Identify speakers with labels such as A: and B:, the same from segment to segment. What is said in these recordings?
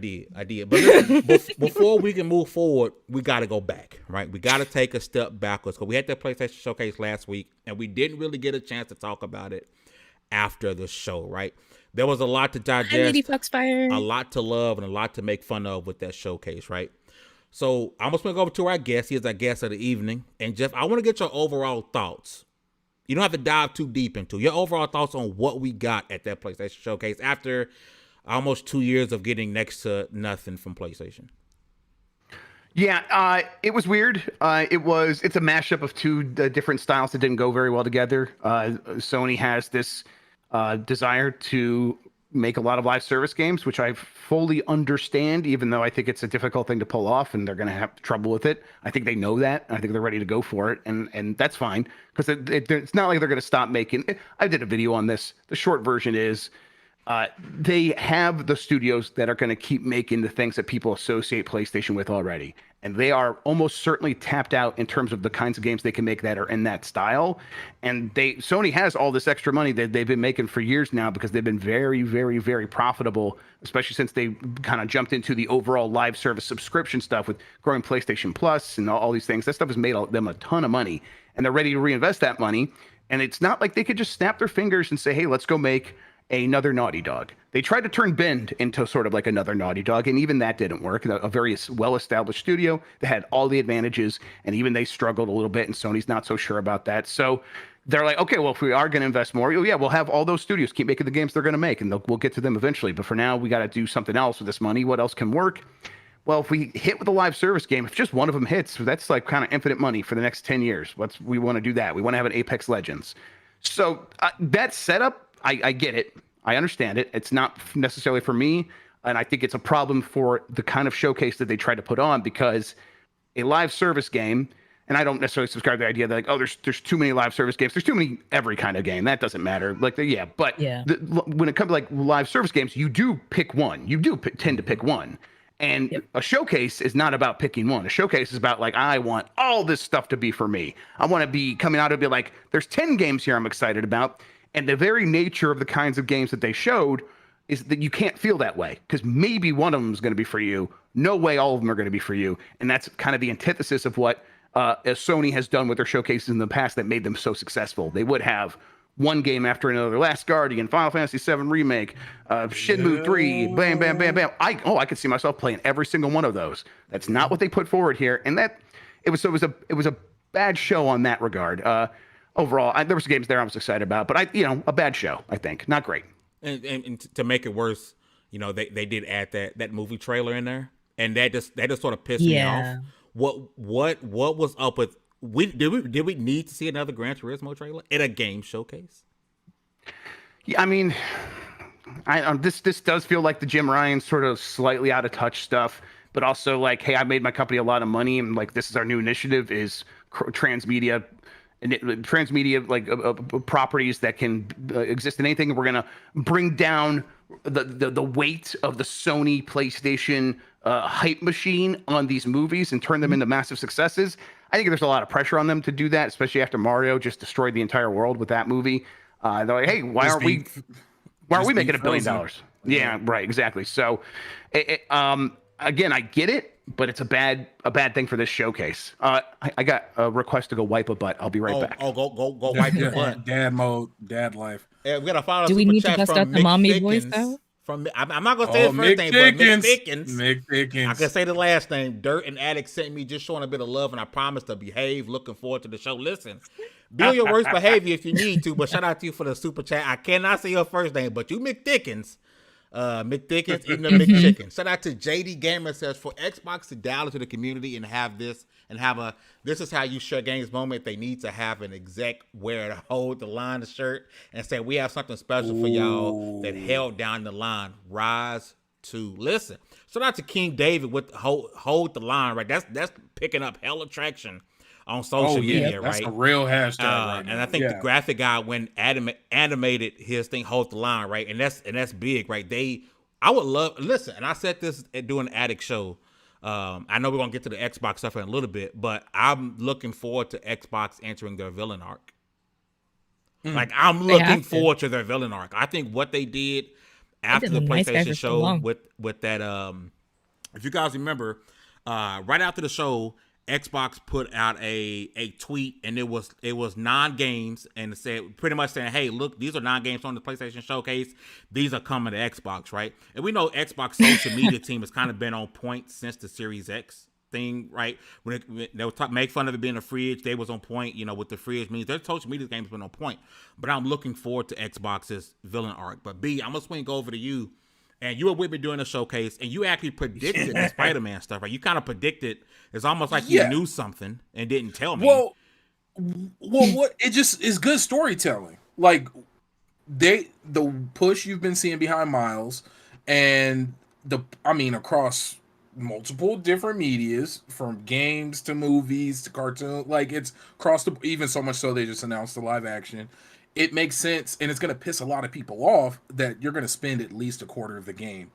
A: did. But listen, before we can move forward, we got to go back, right? We got to take a step backwards because we had that PlayStation Showcase last week, and we didn't really get a chance to talk about it after the show, right? There was a lot to digest,
B: Lady Foxfire,
A: a lot to love, and a lot to make fun of with that showcase, right? So I'm going to go over to our guest. He is our guest of the evening. And Jeff, I want to get your overall thoughts. You don't have to dive too deep into your overall thoughts on what we got at that PlayStation Showcase after almost 2 years of getting next to nothing from PlayStation.
C: Yeah, it was weird. It's a mashup of two different styles that didn't go very well together. Sony has this desire to make a lot of live service games, which I fully understand, even though I think it's a difficult thing to pull off and they're going to have trouble with it. I think they know that. I think they're ready to go for it. And that's fine because it's not like they're going to stop making. I did a video on this. The short version is they have the studios that are going to keep making the things that people associate PlayStation with already. And they are almost certainly tapped out in terms of the kinds of games they can make that are in that style. And Sony has all this extra money that they've been making for years now because they've been very, very, very profitable, especially since they kind of jumped into the overall live service subscription stuff with growing PlayStation Plus and all these things. That stuff has made them a ton of money, and they're ready to reinvest that money. And it's not like they could just snap their fingers and say, hey, let's go make another Naughty Dog. They tried to turn Bend into sort of like another Naughty Dog, and even that didn't work. A very well-established studio that had all the advantages, and even they struggled a little bit, and Sony's not so sure about that. So they're like, okay, well, if we are going to invest more, yeah, we'll have all those studios keep making the games they're going to make, and we'll get to them eventually. But for now, we got to do something else with this money. What else can work? Well, if we hit with a live service game, if just one of them hits, that's like kind of infinite money for the next 10 years. We want to do that. We want to have an Apex Legends. So that setup, I get it. I understand it. It's not necessarily for me. And I think it's a problem for the kind of showcase that they try to put on, because a live service game, and I don't necessarily subscribe to the idea that like, oh, there's too many live service games. There's too many every kind of game. That doesn't matter. Like, yeah, but when it comes to like live service games, you do pick one. You do tend to pick one. And a showcase is not about picking one. A showcase is about like, I want all this stuff to be for me. I want to be coming out and be like, there's 10 games here I'm excited about. And the very nature of the kinds of games that they showed is that you can't feel that way, because maybe one of them is going to be for you. No way all of them are going to be for you. And that's kind of the antithesis of what Sony has done with their showcases in the past that made them so successful. They would have one game after another. Last Guardian, Final Fantasy VII Remake, Shenmue 3, bam, bam, bam, bam. I could see myself playing every single one of those. That's not what they put forward here. And it was a bad show on that regard. Overall, there were some games there I was excited about, but a bad show, I think. Not great.
A: And to make it worse, they did add that movie trailer in there, and that just sort of pissed me off. What was up with did we need to see another Gran Turismo trailer at a game showcase?
C: Yeah, I mean, this does feel like the Jim Ryan sort of slightly out of touch stuff, but also like, hey, I made my company a lot of money, and like this is our new initiative is transmedia. Transmedia like properties that can exist in anything. We're gonna bring down the weight of the Sony PlayStation hype machine on these movies and turn them into massive successes. I think there's a lot of pressure on them to do that, especially after Mario just destroyed the entire world with that movie. They're like, hey, why aren't we making $1 billion? Yeah, right, exactly. So, again, I get it, but it's a bad thing for this showcase. I got a request to go wipe a butt. I'll be right back.
A: Go wipe your butt.
D: Dad mode, dad life.
A: Yeah, we gotta follow.
B: Do we need to bust out the mommy voice though?
A: I'm not gonna say the first name, but
D: Mick Dickens.
A: I can say the last name. Dirt and Addict sent me just showing a bit of love, and I promise to behave. Looking forward to the show. Listen, be on your worst behavior if you need to, but shout out to you for the super chat. I cannot say your first name, but you Mick Dickens. Mick Dickens eating a McChicken. Shout out to JD Gamer says, for Xbox to dial into the community and have this is how you share games moment. They need to have an exec wear to hold the line of shirt and say, we have something special for y'all that held down the line. Rise to listen. Shout out to King David with hold the line, right? That's picking up hell traction on social media, right?
D: That's a real hashtag right now.
A: And I think the graphic guy when animated his thing, hold the line, right? And that's big, right? I would love, listen, and I said this at doing the Addict show. I know we're gonna get to the Xbox stuff in a little bit, but I'm looking forward to Xbox entering their villain arc. Like I'm looking forward to their villain arc. I think what they did, after the
B: been a nice guy
A: PlayStation
B: for so
A: show
B: long.
A: with that if you guys remember, right after the show, Xbox put out a tweet, and it was 9 games, and it said pretty much saying, hey, look, these are 9 games on the PlayStation Showcase. These are coming to Xbox, right? And we know Xbox social media team has kind of been on point since the Series X thing, right? When they would make fun of it being a fridge, they was on point, with the fridge means their social media games been on point. But I'm looking forward to Xbox's villain arc. But B, I'm gonna swing over to you. And you were with me during the showcase, and you actually predicted the Spider-Man stuff, right? You kind of predicted. It's almost like you knew something and didn't tell me.
D: Well, what it just is good storytelling. Like the push you've been seeing behind Miles, and across multiple different medias, from games to movies to cartoon, like it's across the, even so much so they just announced the live action. It makes sense, and it's going to piss a lot of people off that you're going to spend at least a quarter of the game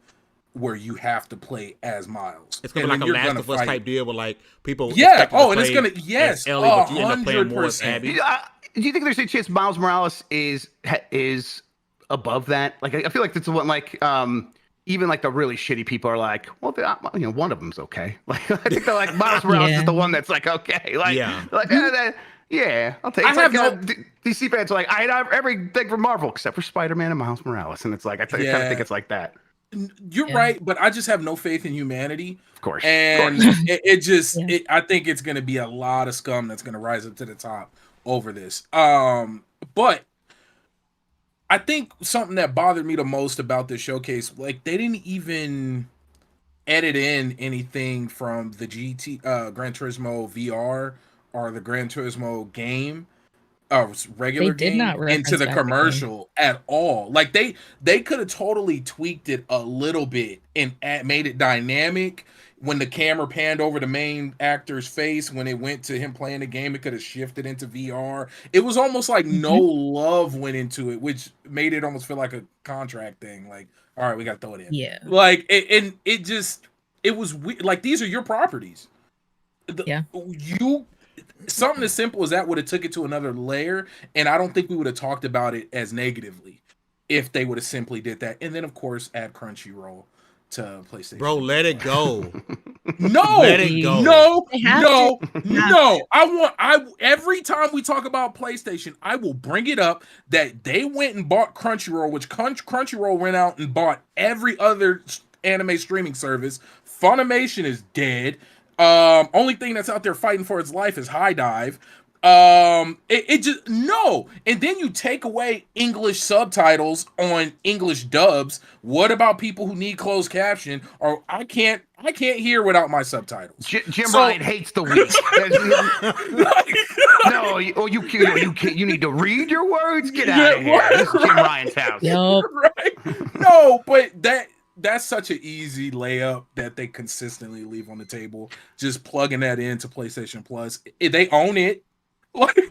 D: where you have to play as Miles.
A: It's going to be like a Last of Us type deal where like people.
D: And it's going to
A: Ellie, but you end up playing more as
D: 100%.
A: Abby.
C: Do you think there's a chance Miles Morales is above that? Like, I feel like that's the one. Like, even like the really shitty people are like, well, one of them's okay. Like, I think they're like Miles Morales is the one that's like okay. Like, yeah, I'll take it. It's like DC fans are like, I have everything from Marvel except for Spider-Man and Miles Morales. And it's like, I kind of think it's like that.
D: You're right, but I just have no faith in humanity.
C: Of course.
D: And I think it's going to be a lot of scum that's going to rise up to the top over this. But I think something that bothered me the most about this showcase, like they didn't even edit in anything from the Gran Turismo VR or the Gran Turismo game, regular game, into the commercial at all. Like they could have totally tweaked it a little bit and made it dynamic. When the camera panned over the main actor's face, when it went to him playing the game, it could have shifted into VR. It was almost like no love went into it, which made it almost feel like a contract thing. Like, all right, we got to throw it in.
B: Yeah.
D: Like, it was weird. Like, these are your properties. Something as simple as that would have took it to another layer, and I don't think we would have talked about it as negatively if they would have simply did that. And then, of course, add Crunchyroll to PlayStation.
A: Bro, let it go.
D: No,
A: let it go.
D: No. Every time we talk about PlayStation, I will bring it up that they went and bought Crunchyroll, which Crunchyroll went out and bought every other anime streaming service. Funimation is dead. Only thing that's out there fighting for its life is High Dive. It just no. And then you take away English subtitles on English dubs. What about people who need closed caption? Or I can't hear without my subtitles.
C: Jim Ryan hates the weak. No, you need to read your words. Get out of here. This is Jim Ryan's house.
B: Yep.
D: Right? No, but that's such an easy layup that they consistently leave on the table. Just plugging that into PlayStation Plus. They own it.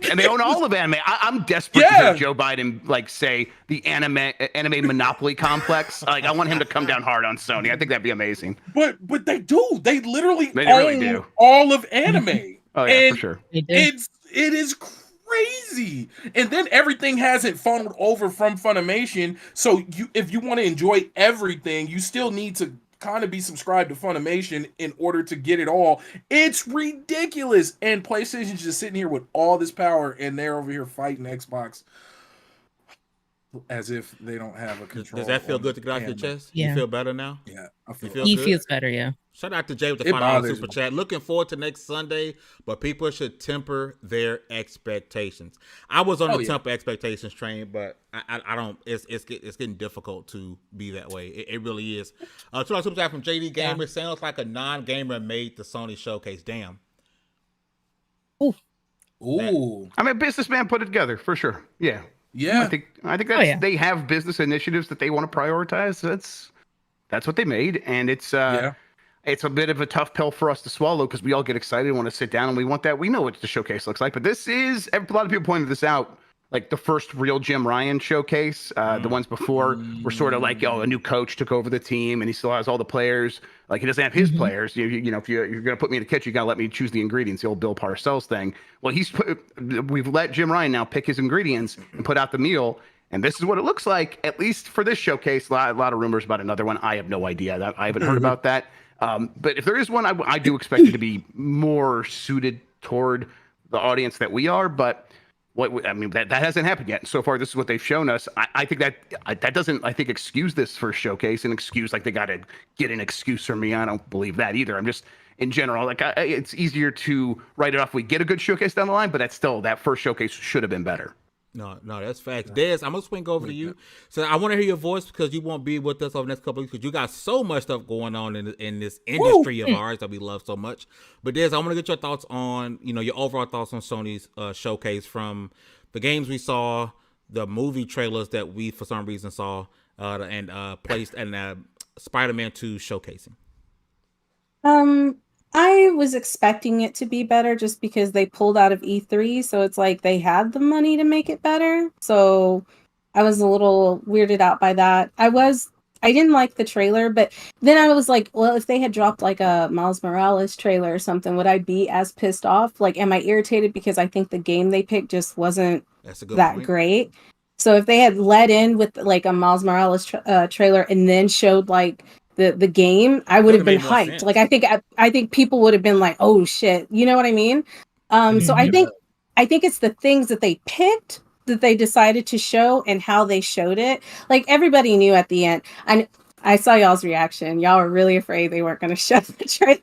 C: And they own all of anime. I'm desperate to hear Joe Biden say the anime monopoly complex. Like, I want him to come down hard on Sony. I think that'd be amazing.
D: But they do. They literally
C: really do
D: all of anime.
C: Oh yeah, for sure.
D: It is crazy. And then everything hasn't funneled over from Funimation. So if you want to enjoy everything, you still need to kind of be subscribed to Funimation in order to get it all. It's ridiculous. And PlayStation's just sitting here with all this power, and they're over here fighting Xbox as if they don't have a control.
A: Does that feel good to get off your chest?
B: Yeah.
A: You feel better now?
D: Yeah.
B: He feels better, yeah.
A: Shout out to Jay with the $5 super chat. Looking forward to next Sunday, but people should temper their expectations. I was on the temper expectations train, but I don't. It's getting difficult to be that way. It really is. $2 super chat from JD Gamer. Sounds like a non-gamer made the Sony showcase. Damn.
D: Ooh.
C: I mean, a businessman put it together for sure. Yeah.
D: Yeah.
C: I think that's they have business initiatives that they want to prioritize. That's what they made, and it's a bit of a tough pill for us to swallow because we all get excited and want to sit down and we want that. We know what the showcase looks like, but this is, a lot of people pointed this out, like the first real Jim Ryan showcase. The ones before were sort of like, a new coach took over the team and he still has all the players. Like, he doesn't have his players. You know, if you're going to put me in the kitchen, you got to let me choose the ingredients, the old Bill Parcells thing. Well, we've let Jim Ryan now pick his ingredients and put out the meal. And this is what it looks like, at least for this showcase. A lot of rumors about another one. I have no idea. I haven't heard about that. But if there is one, I do expect it to be more suited toward the audience that we are. But that hasn't happened yet. So far, this is what they've shown us. I think that doesn't, I think, excuse this first showcase. An excuse like they got to get an excuse from me. I don't believe that either. I'm just, in general, like it's easier to write it off. We get a good showcase down the line, but that first showcase should have been better.
A: No, that's facts. Dez, I'm gonna swing over to you. So I want to hear your voice because you won't be with us over the next couple of weeks because you got so much stuff going on in this industry of ours that we love so much. But Dez, I want to get your thoughts on, your overall thoughts on Sony's showcase, from the games we saw, the movie trailers that we for some reason saw, and placed, and Spider-Man 2 showcasing.
E: I was expecting it to be better just because they pulled out of E3, so it's like they had the money to make it better. So I was a little weirded out by that. I didn't like the trailer, but then I was like, well, if they had dropped like a Miles Morales trailer or something, would I be as pissed off? Like, am I irritated because I think the game they picked just wasn't that great? So if they had led in with like a Miles Morales trailer and then showed like the game, I would have been hyped. Like, I think people would have been like, oh shit, you know what I mean? So I think it's the things that they picked that they decided to show and how they showed it. Like, everybody knew at the end. And I saw y'all's reaction. Y'all were really afraid they weren't going to show the trailer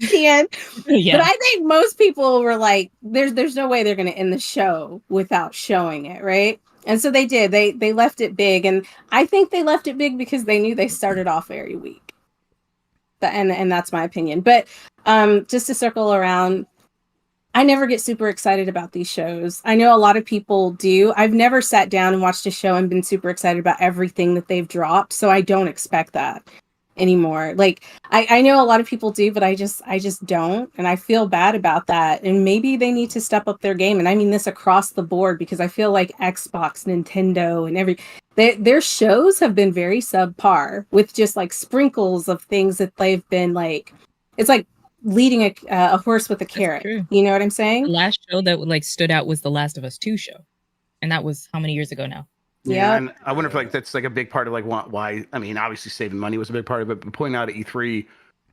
E: at the end. Yeah. But I think most people were like, there's no way they're going to end the show without showing it, right? And so they did. They left it big, and I think they left it big because they knew they started off very weak. And that's my opinion. But just to circle around, I never get super excited about these shows. I know a lot of people do. I've never sat down and watched a show and been super excited about everything that they've dropped, so I don't expect that anymore. Like, I know a lot of people do, but I just don't, and I feel bad about that. And maybe they need to step up their game, and I mean this across the board, because I feel like Xbox, Nintendo, and their shows have been very subpar, with just like sprinkles of things that they've been like, it's like leading a horse with a carrot. You know what I'm saying?
B: The last show that like stood out was the Last of Us 2 show, and that was how many years ago now?
C: Yeah, and I wonder if like that's like a big part of like why. I mean, obviously saving money was a big part of it, but pointing out at E3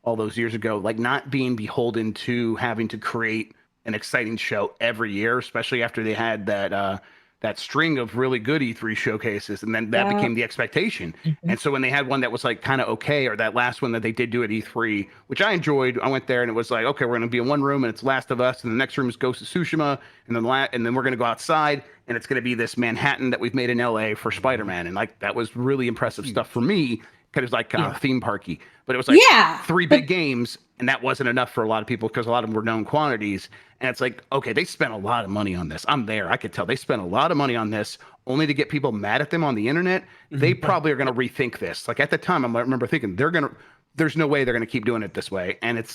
C: all those years ago, like not being beholden to having to create an exciting show every year, especially after they had that string of really good E3 showcases, and then that became the expectation. Mm-hmm. And so when they had one that was like kind of okay, or that last one that they did do at E3, which I enjoyed, I went there and it was like, okay, we're going to be in one room and it's Last of Us, and the next room is Ghost of Tsushima, and then we're going to go outside and it's going to be this Manhattan that we've made in LA for Spider-Man. And like, that was really impressive stuff for me, because it was like theme parky, but it was like 3 big games, and that wasn't enough for a lot of people because a lot of them were known quantities. And it's like, okay, they spent a lot of money on this. I'm there. I could tell they spent a lot of money on this only to get people mad at them on the internet. They probably are going to rethink this. Like, at the time, I remember thinking there's no way they're going to keep doing it this way. And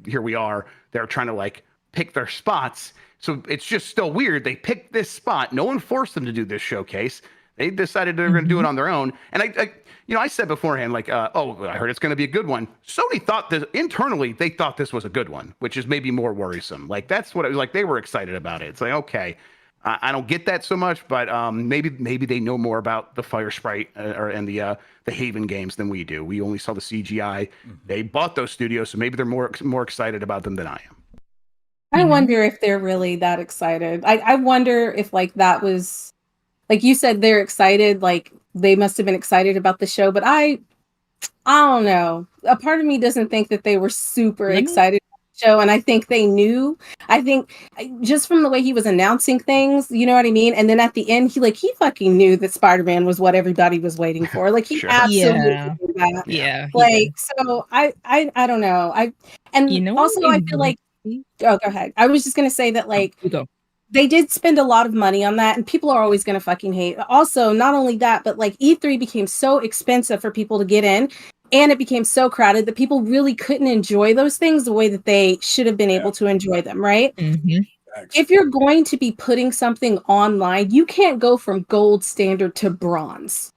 C: here we are. They're trying to like pick their spots. So it's just still weird. They picked this spot. No one forced them to do this showcase. They decided they were going to do it on their own. And I said beforehand, like, I heard it's going to be a good one. Sony thought this internally. They thought this was a good one, which is maybe more worrisome. Like, that's what it was like. They were excited about it. It's like, okay, I don't get that so much, but maybe they know more about the Fire Sprite and the Haven games than we do. We only saw the CGI. They bought those studios, so maybe they're more excited about them than I am.
E: I wonder if they're really that excited. I wonder if like that was, like you said, they're excited. Like, they must have been excited about the show, but I don't know. A part of me doesn't think that they were super excited about the show, and I think they knew. I think just from the way he was announcing things, you know what I mean? And then at the end, he fucking knew that Spider-Man was what everybody was waiting for. Like, he absolutely knew that.
B: Yeah.
E: Like, so I don't know. I feel like, oh, go ahead. I was just gonna say that, like, they did spend a lot of money on that, and people are always going to fucking hate. Also, not only that, but like E3 became so expensive for people to get in, and it became so crowded that people really couldn't enjoy those things the way that they should have been able to enjoy them, right? Mm-hmm. If you're going to be putting something online, you can't go from gold standard to bronze.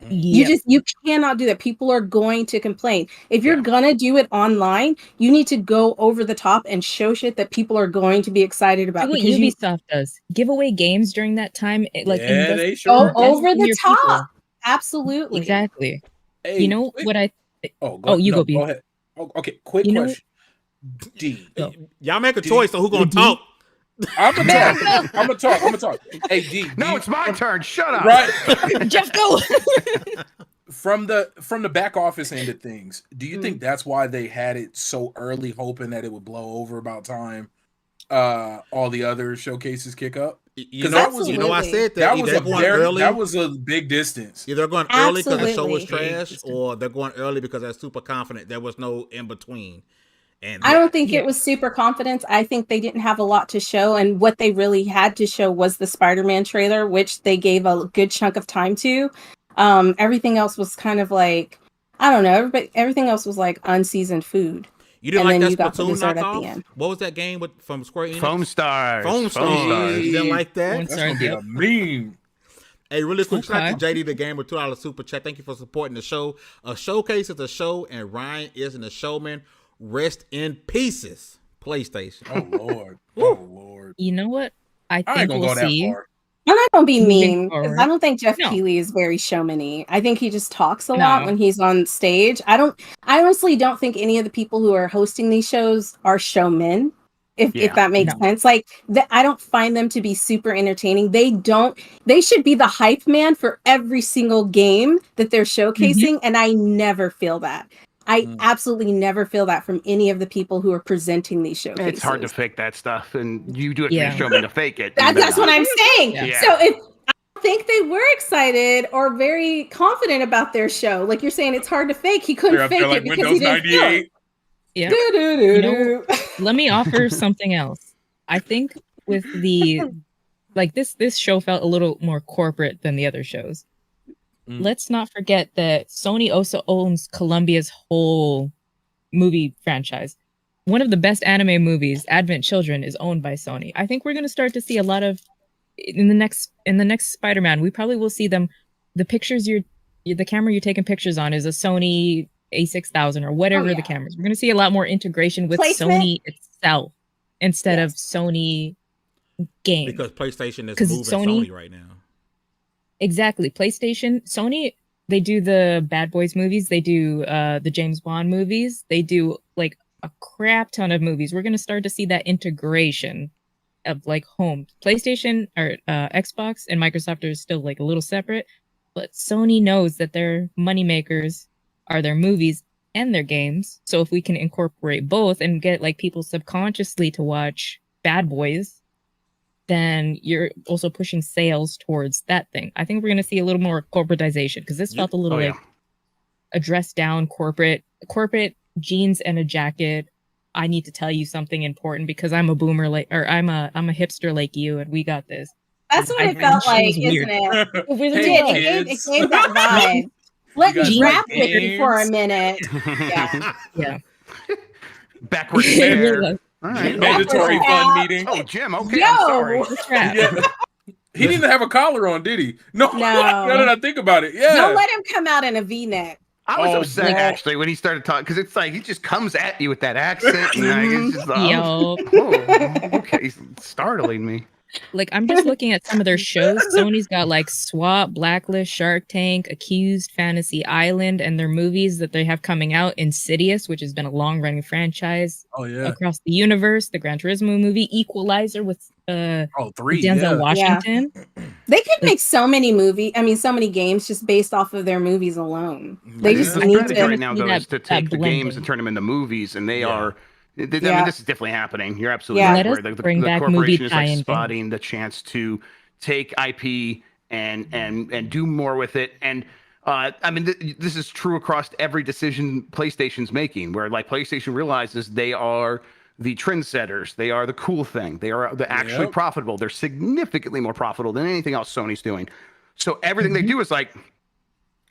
E: You cannot do that. People are going to complain. If you're gonna do it online, you need to go over the top and show shit that people are going to be excited about.
B: Do what
E: Because
B: Ubisoft does. Give away games during that time.
D: They
E: go
D: sure
E: over the
B: your
E: top.
B: people.
E: Absolutely.
B: Exactly.
D: Hey,
B: You know
D: quick-
B: what I?
D: you
B: go, B.
D: go ahead. Oh, okay, quick
B: You know-
D: question. D.
B: Go.
A: Y'all make a choice on who gonna
B: D?
A: talk.
D: I'm gonna talk. Hey, D.
C: No, it's my turn. Shut up.
D: Right.
B: Jeff, go.
D: From the back office end of things, do you
E: Mm.
D: think that's why they had it so early, hoping that it would blow over about time all the other showcases kick up?
A: You
D: that
A: know,
D: was-
A: I said that.
D: That
A: Either
D: was
A: they're going early.
D: that was a big distance.
A: Either they're going early because the show was
E: Absolutely.
A: trash, or they're going early because they're super confident. There was no in between. And
E: I don't think it was super confidence. I think they didn't have a lot to show, and what they really had to show was the Spider-Man trailer, which they gave a good chunk of time to. Everything else was kind of like, I don't know. Everything else was like unseasoned food.
A: You didn't
E: and
A: like
E: then
A: that
E: you got the
A: Splatoon
E: dessert at the
A: knockoff?
E: end.
A: What was that game from Square Enix?
C: Foam Stars.
A: Foam Stars. You didn't like that?
B: Foam
D: That's gonna be a meme.
A: Hey, really quick, shout out to
B: Okay.
A: JD the Gamer, $2 super chat. Thank you for supporting the show. A showcase is a show, and Ryan isn't a showman. Rest in pieces, PlayStation.
D: Oh Lord. Oh Lord.
B: You know what? I
D: I ain't
B: think
D: gonna
B: we'll
D: go that
B: see.
D: far.
E: I'm not gonna be
B: Moving
E: mean because
B: forward.
E: I don't think Jeff
B: No.
E: Keighley is very showmany. I think he just talks a lot
B: No.
E: when he's on stage. I honestly don't think any of the people who are hosting these shows are showmen. If
C: Yeah.
E: that makes
B: No.
E: sense, like I don't find them to be super entertaining. They should be the hype man for every single game that they're showcasing, and I never feel that. I absolutely never feel that from any of the people who are presenting these showcases.
C: It's hard to fake that stuff, and you do it
B: Yeah.
C: to be showman to fake it.
E: That's what I'm saying.
B: Yeah.
E: So if I don't think they were excited or very confident about their show, like you're saying, it's hard to fake. He couldn't
D: They're up
E: fake
D: there
E: it
D: like
E: because
D: Windows
E: he didn't feel it.
D: 98.
B: Yeah.
E: Do-do-do-do.
B: Let me offer something else. I think with the this show felt a little more corporate than the other shows. Let's not forget that Sony also owns Columbia's whole movie franchise. One of the best anime movies, Advent Children, is owned by Sony. I think we're going to start to see a lot of in the next Spider-Man. We probably will see them. The pictures the camera you're taking pictures on is a Sony A6000 or whatever the cameras. We're going to see a lot more integration with
E: Placement?
B: Sony itself instead of
E: Yes.
B: Sony games.
A: Because PlayStation is
B: 'Cause
A: moving
B: Sony-
A: Sony right now.
B: Exactly. PlayStation, Sony, they do the Bad Boys movies. They do the James Bond movies. They do like a crap ton of movies. We're going to start to see that integration of like home. PlayStation or Xbox and Microsoft are still like a little separate, but Sony knows that their moneymakers are their movies and their games. So if we can incorporate both and get like people subconsciously to watch Bad Boys, then you're also pushing sales towards that thing. I think we're going to see a little more corporatization because this felt a little like a dressed down corporate jeans and a jacket. I need to tell you something important because I'm a boomer I'm a hipster like you and we got this.
E: That's what
B: I
E: it felt
B: think
E: like,
B: she was
E: isn't it?
B: It was
E: It
D: Hey,
E: did.
B: weird.
E: It
D: kids.
E: gave that vibe. Let
D: guys
E: me
B: like
E: rap with you for a
D: games?
E: minute. Yeah.
B: Yeah.
C: Backward
B: It
C: stare.
B: really was.
C: All right.
D: Mandatory fun meeting.
C: Oh, Jim. Okay,
E: Yo!
C: I'm sorry.
B: It's rap.
D: Yeah. He didn't even have a collar on, did he? No.
E: No.
D: Now that I think about it, yeah.
E: Don't let him come out in a V-neck.
C: I was
D: Oh,
C: upset
D: boy.
C: actually when he started talking because it's like he just comes at you with that accent. And like, it's just like,
B: Yo.
C: whoa, okay, he's startling me.
B: Like I'm just looking at some of their shows. Sony's got like SWAT, Blacklist, Shark Tank, Accused, Fantasy Island, and their movies that they have coming out. Insidious, which has been a long-running franchise
D: Oh yeah.
B: across the universe. The Gran Turismo movie, Equalizer with
D: Oh, 3.
B: Denzel
D: Yeah.
B: Washington.
E: They could make so many so many games just based off of their movies alone. They just
C: The
E: need
C: strategy
E: to.
C: right now
B: see
C: though
B: that-
C: is to
B: that
C: take the games
B: blending.
C: and turn them into movies, and they are. I mean,
E: Yeah.
C: this is definitely happening. You're absolutely
E: Yeah.
C: right.
B: Let us
C: Where the
B: bring back movie
C: corporation is like
B: tie-in
C: spotting the chance to take IP and do more with it. And I mean, this is true across every decision PlayStation's making, where like PlayStation realizes they are the trendsetters, they are the cool thing, they are the actually
D: Yep.
C: profitable. They're significantly more profitable than anything else Sony's doing. So everything they do is like,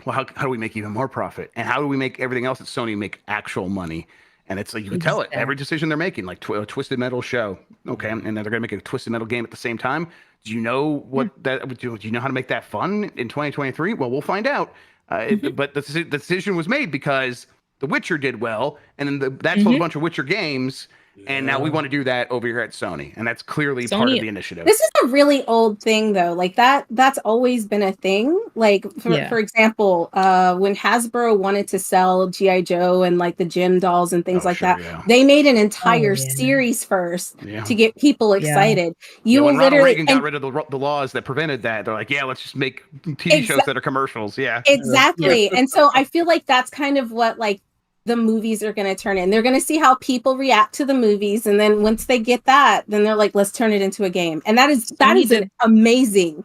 C: well, how do we make even more profit? And how do we make everything else at Sony make actual money? And it's like, you can tell it every decision they're making, like Twisted Metal show. Okay. And then they're going to make a Twisted Metal game at the same time. Do you know what do you know how to make that fun in 2023? Well, we'll find out. But the decision was made because The Witcher did well, and then that sold a bunch of Witcher games. And now we want to do that over here at Sony, and that's clearly part of the initiative.
E: This is a really old thing, though. Like that's always been a thing. Like for example, when Hasbro wanted to sell GI Joe and like the Gym dolls and things that, they made an entire series first to get people excited. You will
C: Ronald
E: literally
C: Reagan got rid of the laws that prevented that. They're like, let's just make TV shows that are commercials. Yeah,
E: exactly. And so I feel like that's kind of what like the movies are going to turn in. They're going to see how people react to the movies, and then once they get that, then they're like, let's turn it into a game. And that is an amazing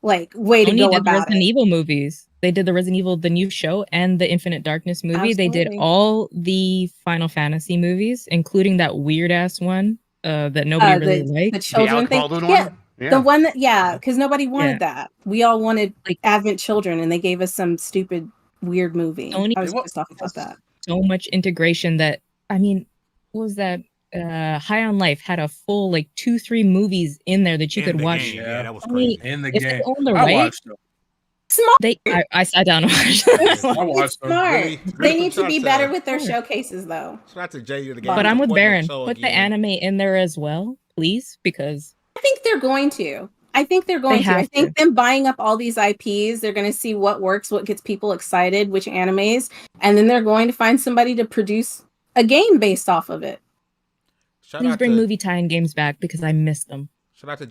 E: like way to go about
B: the Resident Evil movies. They did the Resident Evil, the new show, and the Infinite Darkness movie. Absolutely. They did all the Final Fantasy movies, including that weird ass one that nobody really liked.
E: The children thing. The one that because nobody wanted that. We all wanted like Advent Children, and they gave us some stupid weird movie. I was pissed off about that.
B: So much integration that, I mean, what was that? High on Life had a full like 2-3 movies in there that you could watch.
A: Game. Yeah, that was crazy.
D: In the
B: if
D: game,
B: they own the right,
D: I watched them.
E: Smart.
B: I sat down and watched
D: I watched them.
E: Smart. They need to be better with their showcases, though.
A: Shout to Jay the game.
B: But I'm with Baron. Put the anime in there as well, please, because
E: I think they're going to. I think them buying up all these IPs, they're going to see what works, what gets people excited, which animes, and then they're going to find somebody to produce a game based off of it.
B: Please bring movie tie-in games back because I miss them.
A: Shout out to